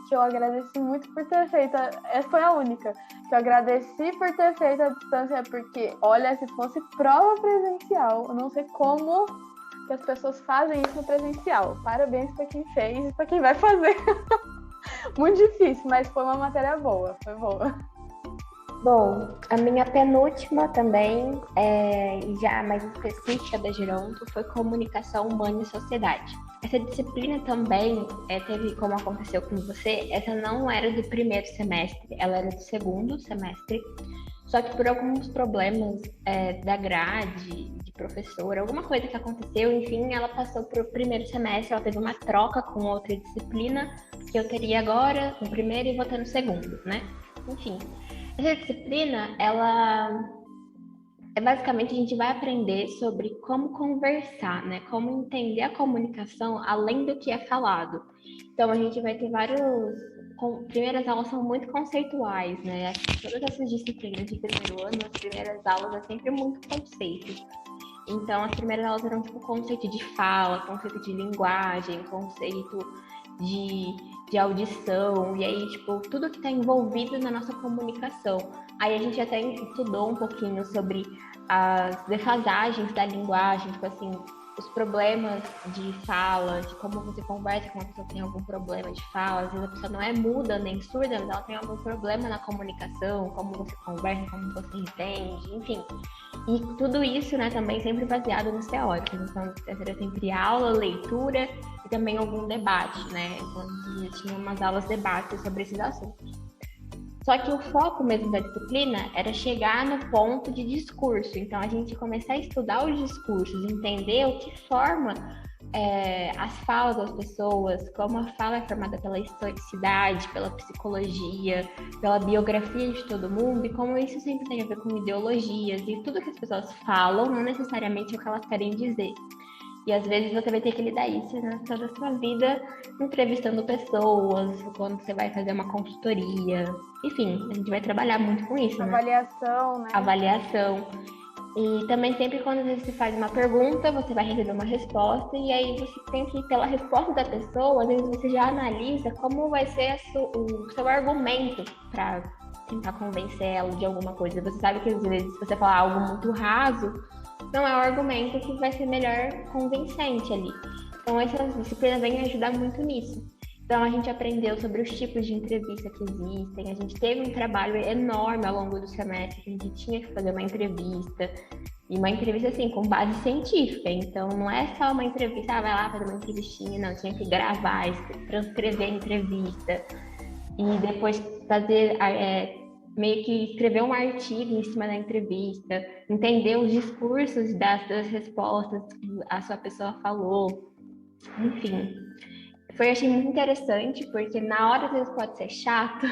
que eu agradeci muito por ter feito, essa foi a única, que eu agradeci por ter feito a distância, porque, olha, se fosse prova presencial, eu não sei como que as pessoas fazem isso no presencial. Parabéns para quem fez e para quem vai fazer. Muito difícil, mas foi uma matéria boa, foi boa. Bom, a minha penúltima também, já mais específica da Geronto, foi Comunicação Humana e Sociedade. Essa disciplina também teve, como aconteceu com você, essa não era do primeiro semestre, ela era do segundo semestre, só que por alguns problemas da grade, de professor, alguma coisa que aconteceu, enfim, ela passou para o primeiro semestre, ela teve uma troca com outra disciplina que eu teria agora no primeiro e vou ter no segundo, né? Enfim. Essa disciplina, ela basicamente a gente vai aprender sobre como conversar, né? Como entender a comunicação além do que é falado. Então a gente vai ter primeiras aulas são muito conceituais, né? Todas essas disciplinas de primeiro ano, as primeiras aulas é sempre muito conceito. Então as primeiras aulas eram tipo conceito de fala, conceito de linguagem, conceito de audição, e aí, tipo, tudo que está envolvido na nossa comunicação. Aí a gente até estudou um pouquinho sobre as defasagens da linguagem, tipo assim, os problemas de fala, de como você conversa com uma pessoa que tem algum problema de fala. Às vezes a pessoa não é muda nem surda, mas ela tem algum problema na comunicação, como você conversa, como você entende, enfim. E tudo isso, né, também sempre baseado nos teóricos. Então, era sempre aula, leitura e também algum debate, né? Então, tinha umas aulas debates sobre esses assuntos. Só que o foco mesmo da disciplina era chegar no ponto de discurso. Então, a gente começar a estudar os discursos, entender o que forma as falas das pessoas, como a fala é formada pela historicidade, pela psicologia, pela biografia de todo mundo, e como isso sempre tem a ver com ideologias, e tudo que as pessoas falam não necessariamente é o que elas querem dizer. E às vezes você vai ter que lidar isso, né, toda a sua vida, entrevistando pessoas, quando você vai fazer uma consultoria. Enfim, a gente vai trabalhar muito com isso, né? Avaliação, né? Avaliação. E também sempre quando você faz uma pergunta, você vai receber uma resposta, e aí você tem que ir pela resposta da pessoa, às vezes você já analisa como vai ser o seu argumento para tentar convencer ela de alguma coisa. Você sabe que às vezes se você falar algo muito raso, não é o argumento que vai ser melhor convincente ali. Então essas disciplinas vêm ajudar muito nisso. Então a gente aprendeu sobre os tipos de entrevista que existem, a gente teve um trabalho enorme ao longo do semestre, que a gente tinha que fazer uma entrevista, e uma entrevista assim, com base científica, então não é só uma entrevista, vai lá fazer uma entrevistinha, não, tinha que gravar, transcrever a entrevista, e depois fazer, meio que escrever um artigo em cima da entrevista, entender os discursos das respostas que a sua pessoa falou, enfim. Eu achei muito interessante, porque na hora às vezes pode ser chato,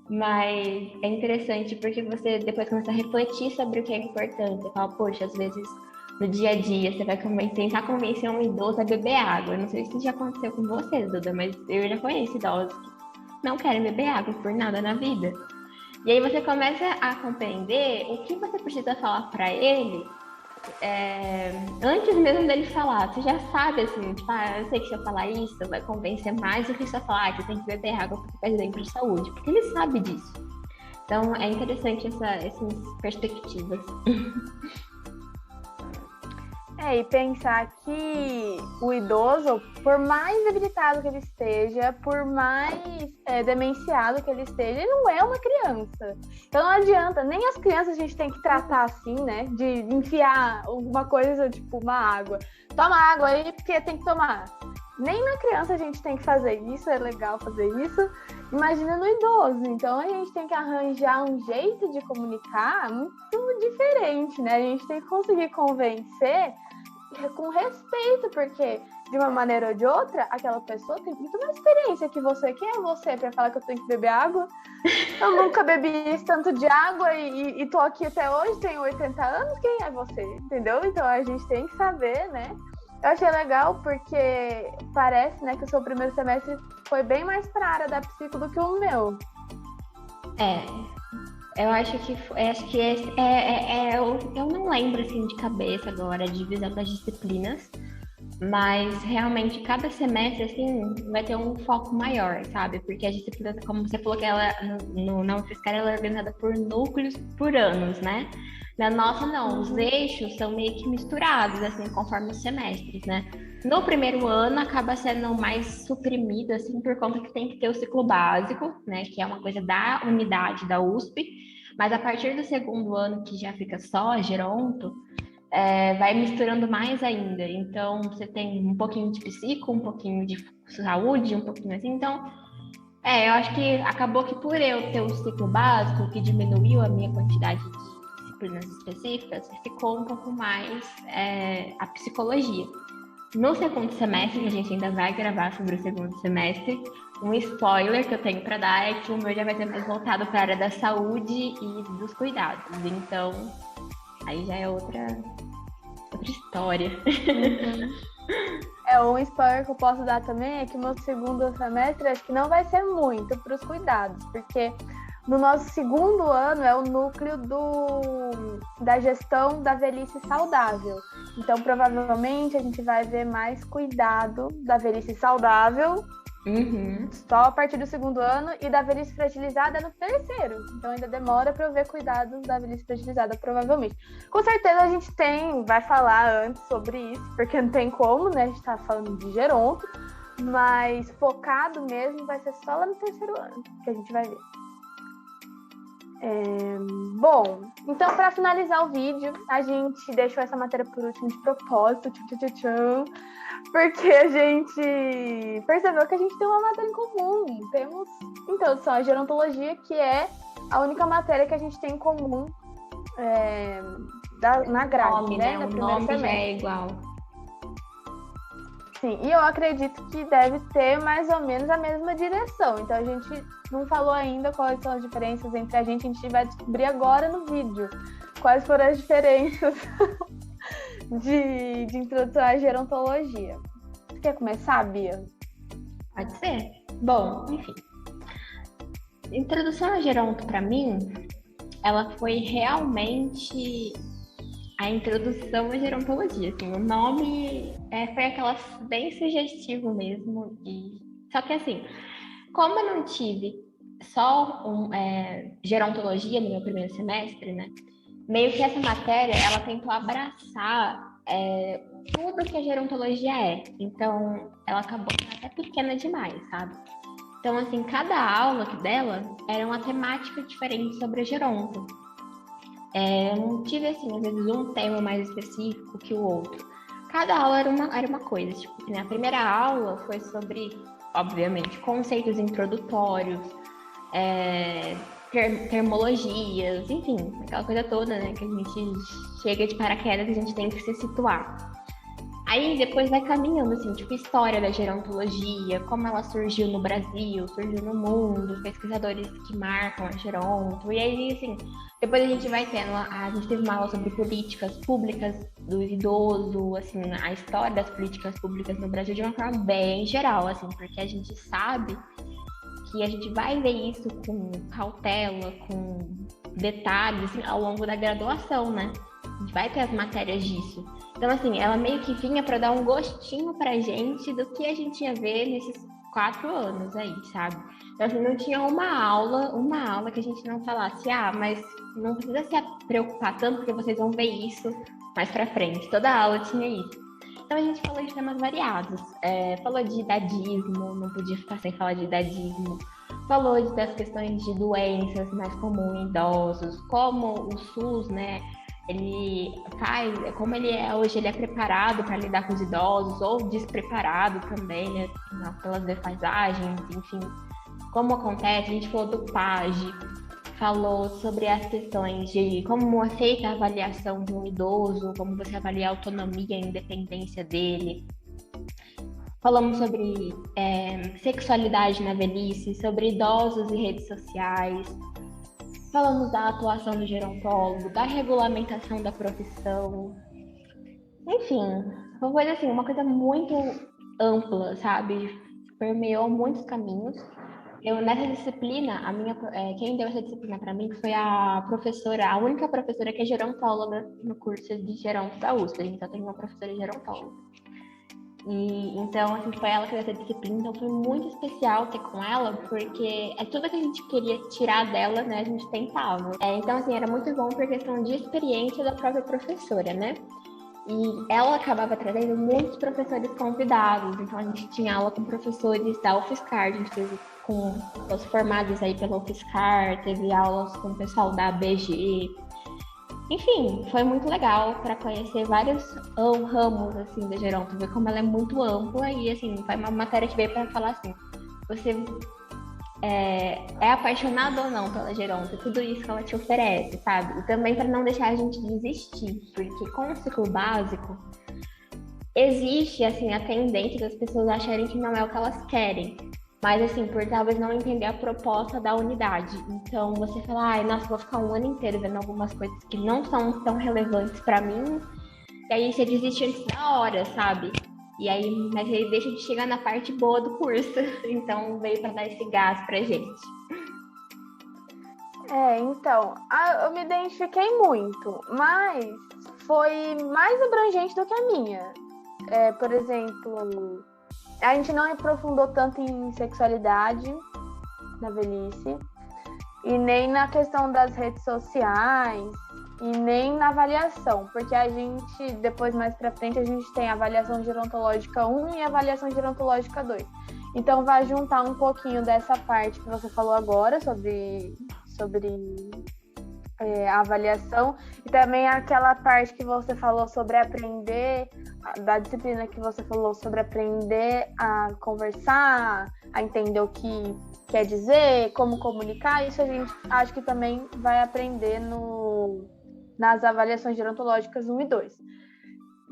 mas é interessante porque você depois começa a refletir sobre o que é importante. Você fala, poxa, às vezes no dia a dia você vai tentar convencer um idoso a beber água. Eu não sei se já aconteceu com você, Duda, mas eu já conheço idosos que não querem beber água por nada na vida. E aí você começa a compreender o que você precisa falar para ele antes mesmo dele falar. Você já sabe, assim, tipo, eu sei que se eu falar isso, vai convencer mais do que se eu falar que você tem que beber água porque faz bem para a saúde, porque ele sabe disso. Então, é interessante essas perspectivas. E pensar que o idoso, por mais debilitado que ele esteja, por mais demenciado que ele esteja, ele não é uma criança. Então não adianta, nem as crianças a gente tem que tratar assim, né? De enfiar alguma coisa, tipo uma água. Toma água aí porque tem que tomar. Nem na criança a gente tem que fazer isso, é legal fazer isso. Imagina no idoso. Então a gente tem que arranjar um jeito de comunicar muito diferente, né? A gente tem que conseguir convencer com respeito, porque de uma maneira ou de outra, aquela pessoa tem muito mais experiência que você. Quem é você para falar que eu tenho que beber água? Eu nunca bebi esse tanto de água e tô aqui até hoje, tenho 80 anos, quem é você? Entendeu? Então a gente tem que saber, né? Eu achei legal porque parece, né, que o seu primeiro semestre foi bem mais para a área da psico do que o meu. Eu acho que eu não lembro assim de cabeça agora a divisão das disciplinas, Mas realmente cada semestre, assim, vai ter um foco maior, sabe? Porque a disciplina, como você falou que ela na UFSCar ela é organizada por núcleos por anos, né? Na nossa, não, os eixos são meio que misturados, assim, conforme os semestres, né? No primeiro ano acaba sendo mais suprimido, assim, por conta que tem que ter o ciclo básico, né? Que é uma coisa da unidade da USP, mas a partir do segundo ano, que já fica só geronto, vai misturando mais ainda. Então, você tem um pouquinho de psico, um pouquinho de saúde, um pouquinho assim. Então, eu acho que acabou que por eu ter o ciclo básico, que diminuiu a minha quantidade de disciplinas específicas, ficou um pouco mais a psicologia. No segundo semestre, a gente ainda vai gravar sobre o segundo semestre. Um spoiler que eu tenho para dar é que o meu já vai ser mais voltado para a área da saúde e dos cuidados. Então, aí já é outra história. Um spoiler que eu posso dar também é que o meu segundo semestre acho que não vai ser muito para os cuidados, porque no nosso segundo ano é o núcleo da gestão da velhice saudável. Então, provavelmente, a gente vai ver mais cuidado da velhice saudável só a partir do segundo ano, e da velhice fragilizada no terceiro. Então, ainda demora para eu ver cuidados da velhice fragilizada, provavelmente. Com certeza, a gente vai falar antes sobre isso, porque não tem como, né? A gente tá falando de geronto, mas focado mesmo vai ser só lá no terceiro ano que a gente vai ver. Bom, então para finalizar o vídeo, a gente deixou essa matéria por último de propósito, porque a gente percebeu que a gente tem uma matéria em comum. Temos introdução à gerontologia, que é a única matéria que a gente tem em comum na grade, né? O nome já é igual. Sim, e eu acredito que deve ter mais ou menos a mesma direção. Então, a gente não falou ainda quais são as diferenças entre a gente vai descobrir agora no vídeo. Quais foram as diferenças de introdução à gerontologia. Você quer começar, Bia? Pode ser. Bom, enfim. Introdução à geronto, para mim, ela foi realmente a introdução à gerontologia. Assim, o nome foi aquela bem sugestivo mesmo. Só que assim, como eu não tive só gerontologia no meu primeiro semestre, né? Meio que essa matéria, ela tentou abraçar tudo que a gerontologia é. Então, ela acabou sendo até pequena demais, sabe? Então, assim, cada aula dela era uma temática diferente sobre a geronto. Eu não tive, assim, às vezes um tema mais específico que o outro. Cada aula era uma coisa. Tipo, a primeira aula foi sobre, obviamente, conceitos introdutórios, termologias, enfim, aquela coisa toda, né? Que a gente chega de paraquedas e a gente tem que se situar. Aí depois vai caminhando, assim, tipo, história da gerontologia, como ela surgiu no Brasil, surgiu no mundo, pesquisadores que marcam a geronto. E aí, assim, depois a gente vai tendo, a gente teve uma aula sobre políticas públicas do idoso, assim, a história das políticas públicas no Brasil de uma forma bem geral, assim, porque a gente sabe que a gente vai ver isso com cautela, com detalhes, assim, ao longo da graduação, né? A gente vai ter as matérias disso. Então, assim, ela meio que vinha para dar um gostinho pra gente do que a gente ia ver nesses 4 anos aí, sabe? Então, assim, não tinha uma aula que a gente não falasse, mas não precisa se preocupar tanto porque vocês vão ver isso mais pra frente. Toda aula tinha isso. Então, a gente falou de temas variados. Falou de idadismo, não podia ficar sem falar de idadismo. Falou das questões de doenças mais comuns em idosos, como o SUS, né? Ele faz, como hoje ele é preparado para lidar com os idosos, ou despreparado também, né? Pelas defasagens, enfim. Como acontece, a gente falou do PAGE, falou sobre as questões de como é feita a avaliação de um idoso, como você avalia a autonomia e a independência dele. Falamos sobre sexualidade na velhice, sobre idosos e redes sociais. Falamos da atuação do gerontólogo, da regulamentação da profissão. Enfim, uma coisa muito ampla, sabe? Permeou muitos caminhos. Nessa disciplina, quem deu essa disciplina para mim foi a única professora que é gerontóloga no curso de geronto da USP. A gente só tem uma professora gerontóloga. E então, assim, foi ela que deu essa disciplina, então foi muito especial ter com ela, porque é tudo que a gente queria tirar dela, né? A gente tentava. Então, assim, era muito bom por questão de experiência da própria professora, né? E ela acabava trazendo muitos professores convidados, então a gente tinha aula com professores da UFSCar, a gente fez com os formados aí pela UFSCar, teve aulas com o pessoal da ABG. Enfim, foi muito legal para conhecer vários ramos assim da Geronto, ver como ela é muito ampla e assim, foi uma matéria que veio para falar assim, você é apaixonado ou não pela Geronto, tudo isso que ela te oferece, sabe? E também para não deixar a gente desistir, porque com o ciclo básico existe assim a tendência das pessoas acharem que não é o que elas querem. Mas, assim, por talvez não entender a proposta da unidade. Então, você fala, ai, nossa, vou ficar um ano inteiro vendo algumas coisas que não são tão relevantes pra mim. E aí você desiste antes da hora, sabe? E aí, mas ele deixa de chegar na parte boa do curso. Então, veio pra dar esse gás pra gente. Então, eu me identifiquei muito, mas foi mais abrangente do que a minha. Por exemplo, a gente não aprofundou tanto em sexualidade na velhice, e nem na questão das redes sociais, e nem na avaliação, porque a gente, depois mais pra frente, a gente tem a avaliação gerontológica 1 e a avaliação gerontológica 2. Então vai juntar um pouquinho dessa parte que você falou agora, sobre a avaliação, e também aquela parte que você falou sobre aprender, da disciplina que você falou sobre aprender a conversar, a entender o que quer dizer, como comunicar. Isso a gente acho que também vai aprender nas avaliações gerontológicas 1 e 2.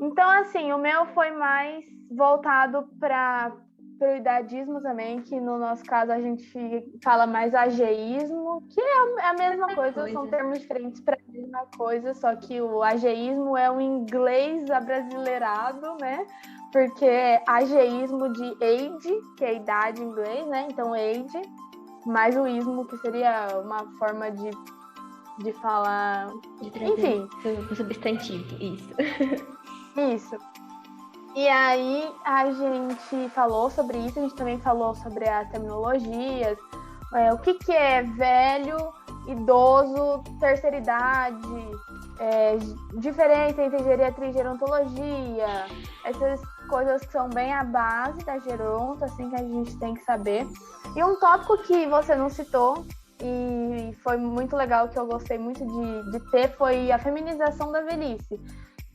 Então, assim, o meu foi mais voltado para o idadismo também, que no nosso caso a gente fala mais ageísmo, que é a mesma coisa, são termos diferentes para a mesma coisa, só que o ageísmo é um inglês abrasileirado, né? Porque é ageísmo de age, que é idade em inglês, né? Então, age, mais o ismo, que seria uma forma de falar... Enfim. O substantivo, isso. Isso. E aí a gente falou sobre isso, a gente também falou sobre as terminologias, o que é velho, idoso, terceira idade, diferença entre geriatria e gerontologia, essas coisas que são bem a base da geronto, assim, que a gente tem que saber. E um tópico que você não citou, e foi muito legal, que eu gostei muito de ter, foi a feminização da velhice.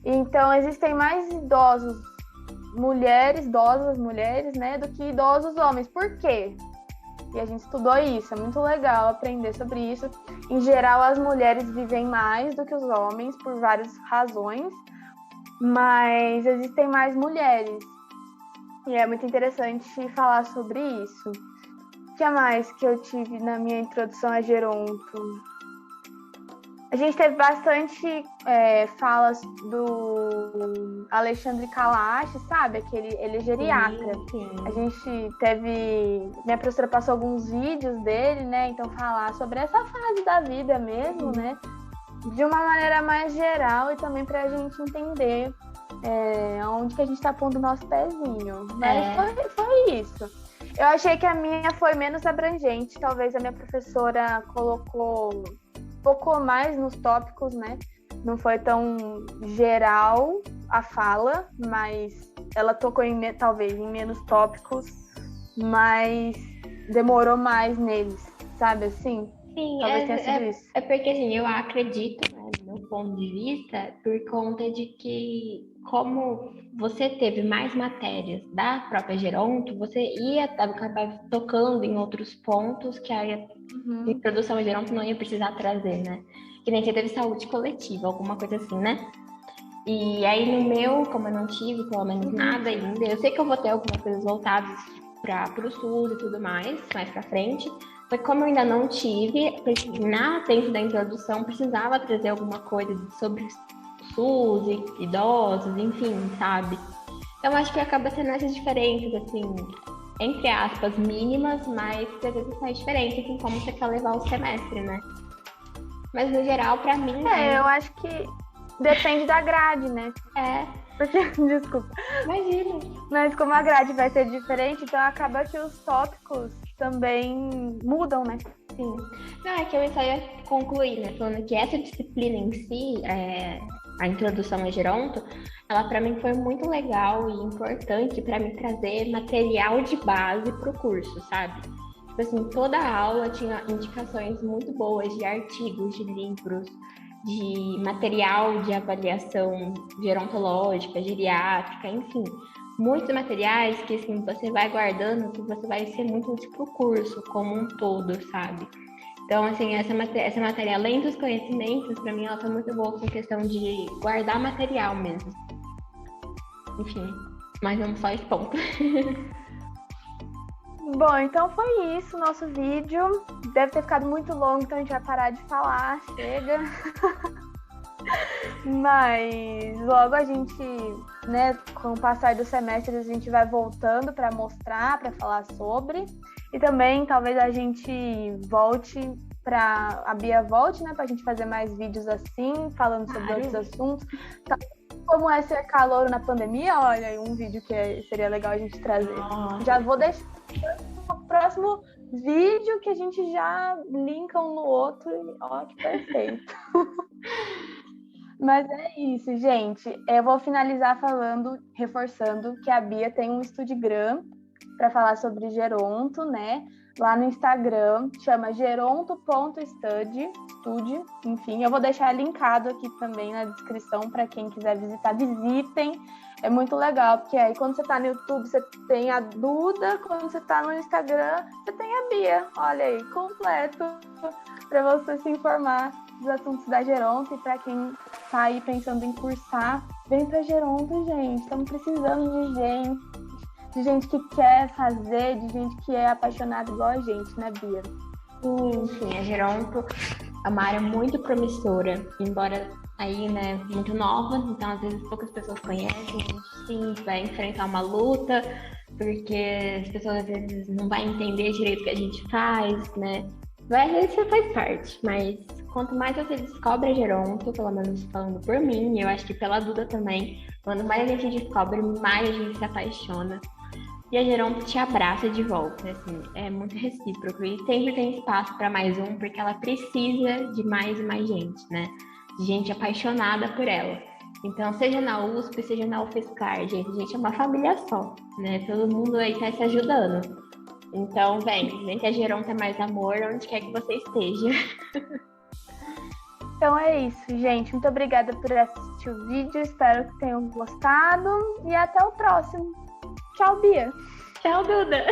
Então, existem mais idosas mulheres, né, do que idosos homens. Por quê? E a gente estudou isso, é muito legal aprender sobre isso. Em geral, as mulheres vivem mais do que os homens, por várias razões, mas existem mais mulheres. E é muito interessante falar sobre isso. O que mais que eu tive na minha introdução a geronto? A gente teve bastante falas do Alexandre Kalash, sabe? Ele é geriatra. Sim. A gente teve... Minha professora passou alguns vídeos dele, né? Então, falar sobre essa fase da vida mesmo, né? De uma maneira mais geral, e também pra gente entender onde que a gente tá pondo o nosso pezinho. Mas foi isso. Eu achei que a minha foi menos abrangente. Talvez a minha professora focou mais nos tópicos, né? Não foi tão geral a fala, mas ela tocou talvez em menos tópicos, mas demorou mais neles, sabe assim? Sim, talvez tenha sido isso. É porque assim, eu acredito, né, do meu ponto de vista, por conta de que como você teve mais matérias da própria Geronto, você ia acabar tocando em outros pontos que a introdução à Geronto não ia precisar trazer, né? Que nem você teve saúde coletiva, alguma coisa assim, né? E aí no meu, como eu não tive pelo menos nada ainda, eu sei que eu vou ter algumas coisas voltadas para o SUS e tudo mais pra frente, mas como eu ainda não tive, dentro da introdução precisava trazer alguma coisa sobre SUS, idosos, enfim, sabe? Então acho que acaba sendo essas diferenças, assim, entre aspas, mínimas, mas às vezes faz diferença em como você quer levar o semestre, né? Mas no geral, pra mim... Eu acho que Depende da grade, né? É, Porque, desculpa. imagina. Mas como a grade vai ser diferente, então acaba que os tópicos também mudam, né? Sim. Não, é que eu só ia concluir, né? Falando que essa disciplina em si, a introdução a Geronto, ela para mim foi muito legal e importante para me trazer material de base para o curso, sabe? Tipo assim, toda a aula tinha indicações muito boas de artigos, de livros, de material de avaliação gerontológica, geriátrica, enfim. Muitos materiais que assim, você vai guardando, que você vai ser muito útil para o curso como um todo, sabe? Então, assim, essa matéria, além dos conhecimentos, para mim ela foi muito boa com questão de guardar material mesmo. Enfim, mas vamos só esse ponto. Bom, então foi isso, nosso vídeo. Deve ter ficado muito longo, então a gente vai parar de falar, chega. Mas logo a gente, né, com o passar dos semestres, a gente vai voltando para mostrar, para falar sobre. E também talvez a gente volte a Bia volte, né, para a gente fazer mais vídeos assim, falando sobre outros assuntos. Como é ser calouro na pandemia, olha aí um vídeo que seria legal a gente trazer. Já vou deixar o próximo vídeo que a gente já linka um no outro. Ó, que perfeito. Mas é isso, gente. Eu vou finalizar reforçando que a Bia tem um Instagram para falar sobre Geronto, né? Lá no Instagram, chama geronto.study, enfim. Eu vou deixar linkado aqui também na descrição para quem quiser visitar. Visitem, é muito legal, porque aí quando você tá no YouTube, você tem a Duda, quando você tá no Instagram, você tem a Bia. Olha aí, completo, para você se informar dos assuntos da Geronto. E para quem tá aí pensando em cursar, vem para Geronto, gente. Estamos precisando de gente que quer fazer, de gente que é apaixonada igual a gente, né, Bia? Sim, a Geronto é uma área muito promissora, embora aí, né, muito nova, então às vezes poucas pessoas conhecem, a gente sim vai enfrentar uma luta, porque as pessoas às vezes não vão entender direito o que a gente faz, né? Às vezes você faz parte, mas quanto mais você descobre a Geronto, pelo menos falando por mim, eu acho que pela Duda também, quanto mais a gente descobre, mais a gente se apaixona. E a Geronto te abraça de volta, assim, é muito recíproco. E sempre tem espaço para mais um, porque ela precisa de mais e mais gente, né? De gente apaixonada por ela. Então, seja na USP, seja na UFSCar, gente, a gente é uma família só, né? Todo mundo aí tá se ajudando. Então, vem que a Geronto é mais amor, onde quer que você esteja. Então é isso, gente. Muito obrigada por assistir o vídeo. Espero que tenham gostado. E até o próximo. Tchau, Bia. Tchau, Duda.